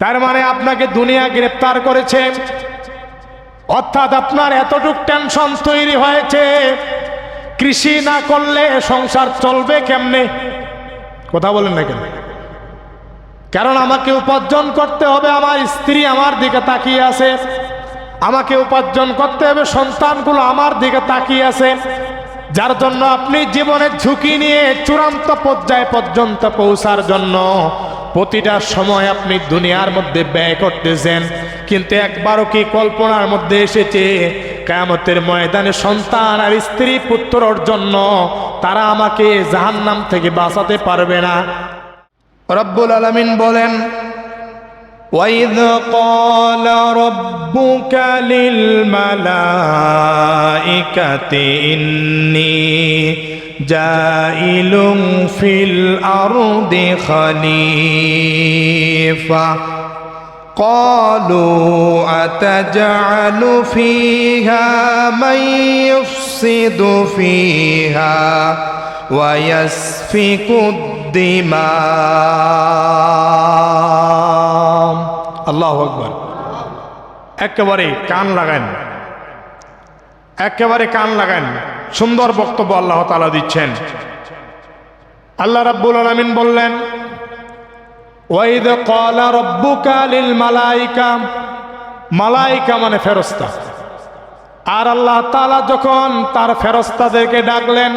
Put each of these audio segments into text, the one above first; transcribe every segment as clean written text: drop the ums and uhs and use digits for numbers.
তার মানে আপনাকে দুনিয়া গ্রেফতার করেছে, অর্থাৎ আপনার এতটুক টেনশন তৈরি হয়েছে, কৃষি না করলে সংসার চলবে কেমনে? কথা বলেন না কেন? কারণ আমাকে উপার্জন করতে হবে, আমার স্ত্রী আমার দিকে তাকিয়ে আছে, আমাকে উপার্জন করতে হবে, সন্তানগুলো আমার দিকে তাকিয়ে আছে, যার জন্য আপনি জীবনের ঝুঁকি নিয়ে চূড়ান্ত পর্যায় পর্যন্ত পৌঁছার জন্য প্রতিটা সময় আপনি দুনিয়ার মধ্যে ব্যয় করতেছেন। কিন্তু একবারও কি কল্পনার মধ্যে এসেছে কিয়ামতের ময়দানে সন্তান আর স্ত্রী পুত্রর জন্য তারা আমাকে জাহান্নাম থেকে বাঁচাতে পারবে না? রব্বুল আলামিন বলেন, وَإِذْ قَالَ رَبُّكَ لِلْمَلَائِكَةِ إِنِّي جَاعِلٌ فِي الْأَرْضِ خَلِيفَةً قَالُوا أَتَجْعَلُ فِيهَا مَن يُفْسِدُ فِيهَا وَيَسْفِكُ الدِّمَاءَ। আল্লাহু আকবার। একেবারে কান লাগান, একেবারে কান লাগান। সুন্দর বক্তব্য আল্লাহ তাআলা দিচ্ছেন। আল্লাহ রাব্বুল আলামিন বললেন, ওয়াইদ ক্বালা রাব্বুকা লিল মালাইকা, মালাইকা মানে ফেরেশতা। আর আল্লাহ তাআলা যখন তার ফেরেশতাদেরকে ডাকলেন,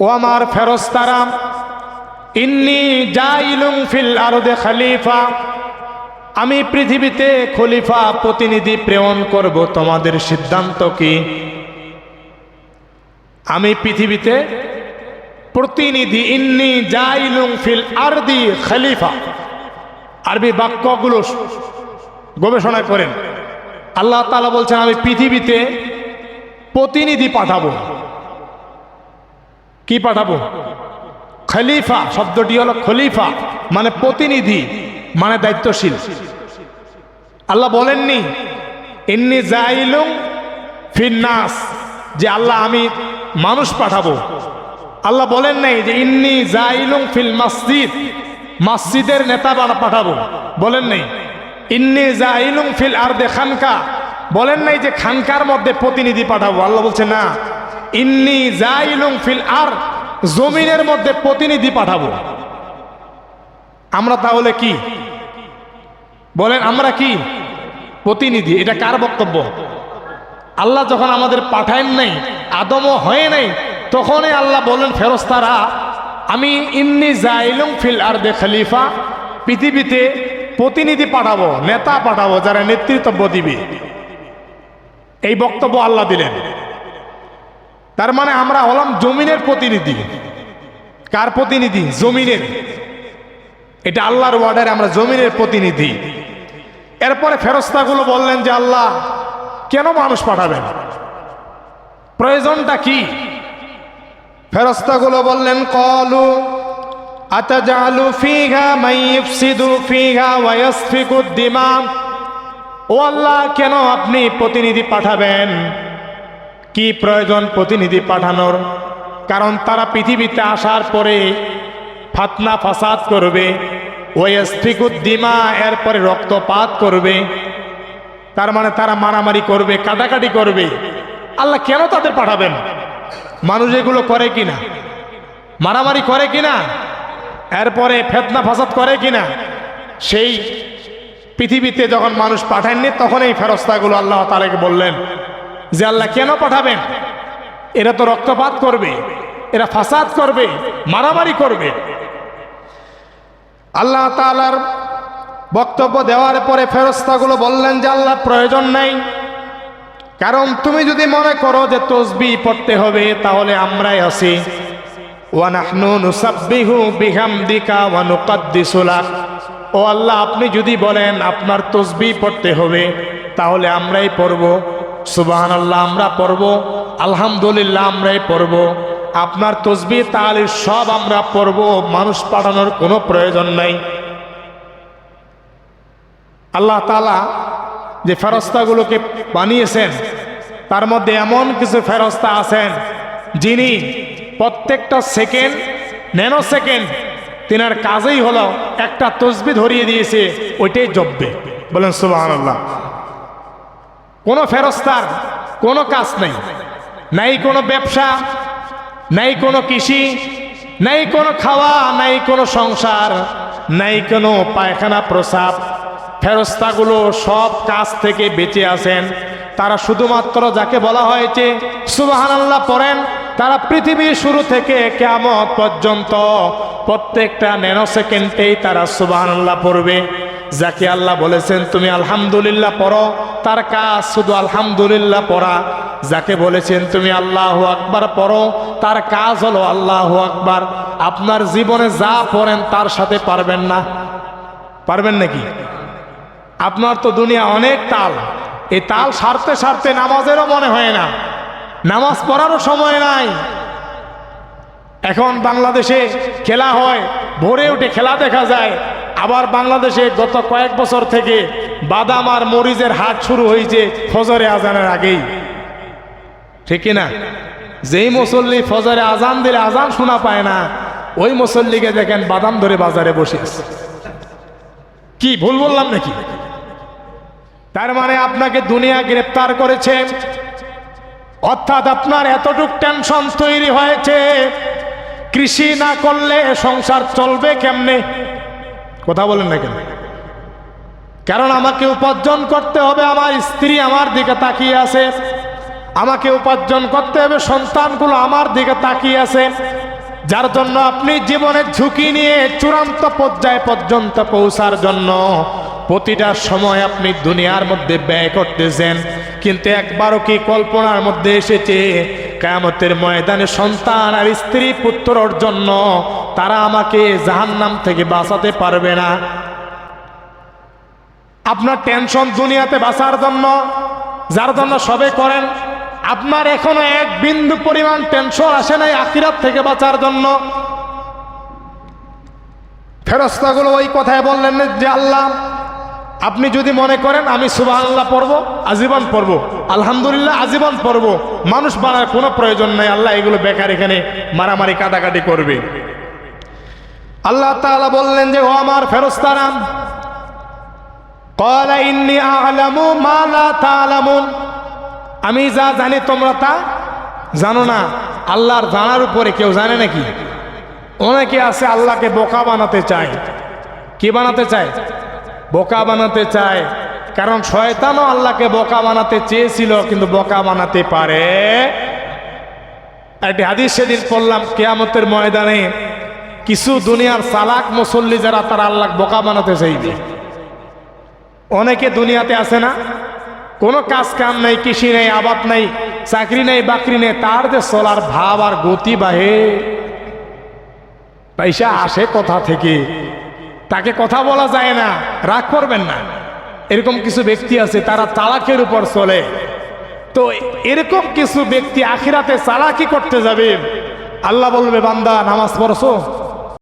ও আমার ফেরেশতারা, ইন্নী জাইলুম ফিল আরদে খলিফা, আমি পৃথিবীতে খলিফা প্রতিনিধি প্রেরণ করব, তোমাদের সিদ্ধান্ত কি? আমি পৃথিবীতে প্রতিনিধি, ইন্নী জাইলুম ফিল আরদি খলিফা। আরবি বাক্যগুলো গবেষণা করেন। আল্লাহ তাআলা বলছেন আমি পৃথিবীতে প্রতিনিধি পাঠাবো। কি পাঠাবো? খলিফা শব্দটি হলো খলিফা মানে প্রতিনিধি, মানে দায়িত্বশীল। আল্লাহ বলেননি ইন্নী জাইলুম ফিন নাস, যে আল্লাহ আমি মানুষ পাঠাবো। আল্লাহ বলেন নাই যে ইন্নী জাইলুম ফিল মসজিদ, মসজিদের নেতা পাঠাবো, বলেন নাই। ইন্নী জাইলুম ফিল আরদে খানকা, বলেন নাই যে খানকার মধ্যে প্রতিনিধি পাঠাবো। আল্লাহ বলছে না, ইন্নী জাইলুম ফিল আরদ, জমিনের মধ্যে প্রতিনিধি পাঠাবো। আমরা তাহলে কি বলেন? আমরা কি প্রতিনিধি? এটা কার বক্তব্য? আল্লাহ যখন আমাদের পাঠায়েন নাই, আদমও হয় নাই, তখনই আল্লাহ বলেন ফেরেশতারা আমি ইন্নী জাইলুম ফিল আরদে খলিফা, পৃথিবীতে প্রতিনিধি পাঠাবো, নেতা পাঠাবো, যারা নেতৃত্ব দিবে। এই বক্তব্য আল্লাহ দিলেন। তার মানে আমরা হলাম জমিনের প্রতিনিধি। কার প্রতিনিধি? জমিনের। এটা আল্লাহর ওয়ার্ডারে আমরা জমিনের প্রতিনিধি। এরপরে ফেরেশতাগুলো বললেন যে আল্লাহ কেন মানুষ পাঠাবেন, প্রয়োজনটা কি? ফেরেশতাগুলো বললেন, ক্বালু আতাজালু ফিহা মান ইফসিদু ফিহা ওয়া ইয়াসফিকু দিমা, ও আল্লাহ কেন আপনি প্রতিনিধি পাঠাবেন? কি প্রয়োজন প্রতিনিধি পাঠানোর? কারণ তারা পৃথিবীতে আসার পরে ফাতনা ফাসাদ করবে, ওয়া ইয়াসফিকু দিমা, এরপরে রক্তপাত করবে। তার মানে তারা মারামারি করবে, কাটাকাটি করবে। আল্লাহ কেন তাদের পাঠাবেন? মানুষ এগুলো করে কিনা? মারামারি করে কিনা? এরপরে ফিতনা ফাসাদ করে কিনা? সেই পৃথিবীতে যখন মানুষ পাঠাননি, তখন এই ফেরেশতাগুলো আল্লাহ তাআলাকে বললেন যে আল্লাহ কেন পাঠাবেন? এরা তো রক্তপাত করবে, এরা ফাসাদ করবে, মারামারি করবে। আল্লাহ তাআলার বক্তব্য দেওয়ার পরে ফেরেশতাগুলো বললেন যে আল্লাহ প্রয়োজন নাই, কারণ তুমি যদি মনে করো যে তাসবিহ পড়তে হবে, তাহলে আমরাই আছি। ওয়া নাহনু নুসাব্বিহু বিহামদিকা ওয়া নুকদ্দিসু লাক, ও আল্লাহ আপনি যদি বলেন আপনার তাসবিহ পড়তে হবে, তাহলে আমরাই পড়ব। সুবহানাল্লাহ আমরা পড়ব, আলহামদুলিল্লাহ আমরাই পড়ব। আপনার তাসবিহ তাহলিল সব আমরা পড়ব, মানুষ পাঠানোর কোনো প্রয়োজন নাই। আল্লাহ তাআলা যে ফেরেশতাগুলোকে বানিয়েছেন, তার মধ্যে এমন কিছু ফেরেশতা আছেন যিনি প্রত্যেকটা সেকেন্ড, ন্যানো সেকেন্ড তিনার কাজেই হলো একটা তসবিহ ধরিয়ে দিয়েছে, ওইটাই জপবে। বলেন সুবহানাল্লাহ। কোনো ফেরেশতার কোনো কাজ নেই, নাই কোনো ব্যবসা, নাই কোনো কৃষি, নাই কোনো খাওয়া, নাই কোনো সংসার, নাই কোনো পায়খানা প্রসাব। ফেরেশতাগুলো সব কাজ থেকে বেঁচে আছেন। তারা শুধুমাত্র যাকে বলা হয়েছে সুবহানাল্লাহ পড়েন, তারা পৃথিবীর শুরু থেকে কিয়ামত পর্যন্ত প্রত্যেকটা ন্যানো সেকেন্ডেই তারা সুবহানাল্লাহ পড়বে। যাকে আল্লাহ বলেছেন তুমি আলহামদুলিল্লাহ পড়ো, তার কাজ শুধু আলহামদুলিল্লাহ পড়া। যাকে বলেছেন তুমি আল্লাহু আকবার পড়ো, তার কাজ হলো আল্লাহু আকবার। আপনার জীবনে যা পড়েন তার সাথে পারবেন না, পারবেন নাকি? আপনার তো দুনিয়া অনেক তাল, এই তাল সারতে সারতে নামাজেরও মনে হয় না, নামাজ পড়ারও সময় নাই। এখন বাংলাদেশে খেলা হয়, ভোরে উঠে খেলা দেখা যায়। আবার বাংলাদেশে গত কয়েক বছর থেকে বাদাম আর মরিচের হাট শুরু হয়েছে ফজরে আজানের আগেই, ঠিক কিনা? যেই মুসল্লি ফজরে আজান দিলে আজান শোনা পায় না, ওই মুসল্লিকে দেখেন বাদাম ধরে বাজারে বসে আছে। কি ভুল বললাম নাকি? তার মানে আপনাকে দুনিয়া গ্রেফতার করেছে, অর্থাৎ আপনার এতটুক টেনশন তৈরি হয়েছে, কৃষি না করলে সংসার চলবে কেমনে? কথা বলেন না কেন? কারণ আমাকে উপার্জন করতে হবে, আমার স্ত্রী আমার দিকে তাকিয়ে আছে, আমাকে উপার্জন করতে হবে, সন্তানগুলো আমার দিকে তাকিয়ে আছে। যার জন্য আপনি জীবনের ঝুঁকি নিয়ে চূড়ান্ত পর্যায় পর্যন্ত পৌঁছার জন্য প্রতিটা সময় আপনি দুনিয়ার মধ্যে ব্যয় করতেছেন। কিন্তু একবারও কি কল্পনার মধ্যে এসেছে কিয়ামতের ময়দানে সন্তান আর স্ত্রী পুত্রর জন্য তারা আমাকে জাহান্নাম থেকে বাঁচাতে পারবে না? আপনার টেনশন দুনিয়াতে বাঁচার জন্য, যার জন্য সবে করেন। আপনার এখনো এক বিন্দু পরিমাণ টেনশন আসে নাই আখিরাত থেকে বাঁচার জন্য। ফেরেশতাগুলো ওই কথায় বললেন যে আল্লাহ, আপনি যদি মনে করেন আমি সুবহানাল্লাহ পড়বো, আজীবন পড়বো, আলহামদুলিল্লাহ আজীবন পড়বো, মানুষ বানার কোনো প্রয়োজন নাই। আল্লাহ এগুলো বেকার এখানে মারামারি কাটাকাটি করবে। আল্লাহ তাআলা বললেন যে ও আমার ফেরেশতারা, ক্বালা ইন্নী আ'লামু মা লা তা'লামুন, আমি যা জানি তোমরা তা জানো না। আল্লাহর জানার উপরে কেউ জানে নাকি? অনেকে আছে আল্লাহকে বোকা বানাতে চায়। কি বানাতে চায়? বোকা বানাতে চায়। কারণ শয়তানও আল্লাহকে বোকা বানাতে চেয়েছিল, কিন্তু বোকা বানাতে পারে। একটি হাদিস সেদিন পড়লাম, কিয়ামতের ময়দানে কিছু দুনিয়ার চালাক মুসল্লি যারা, তারা আল্লাহ বোকা বানাতে চাইবে। অনেকে দুনিয়াতে আছে না, কোনো কাজ কাম নেই, কৃষি নেই, আবাদ নেই, চাকরি নেই, বাকরি নেই, তার যে চলার ভাব আর গতি বাহে, পয়সা আসে কোথা থেকে তাকে কথা বলা যায় না। রাগ করবেন না, এরকম কিছু ব্যক্তি আছে তারা চালাকের উপর চলে। তো এরকম কিছু ব্যক্তি আখিরাতে চালাকি করতে যাবে। আল্লাহ বলবে বান্দা নামাজ পড়ছো,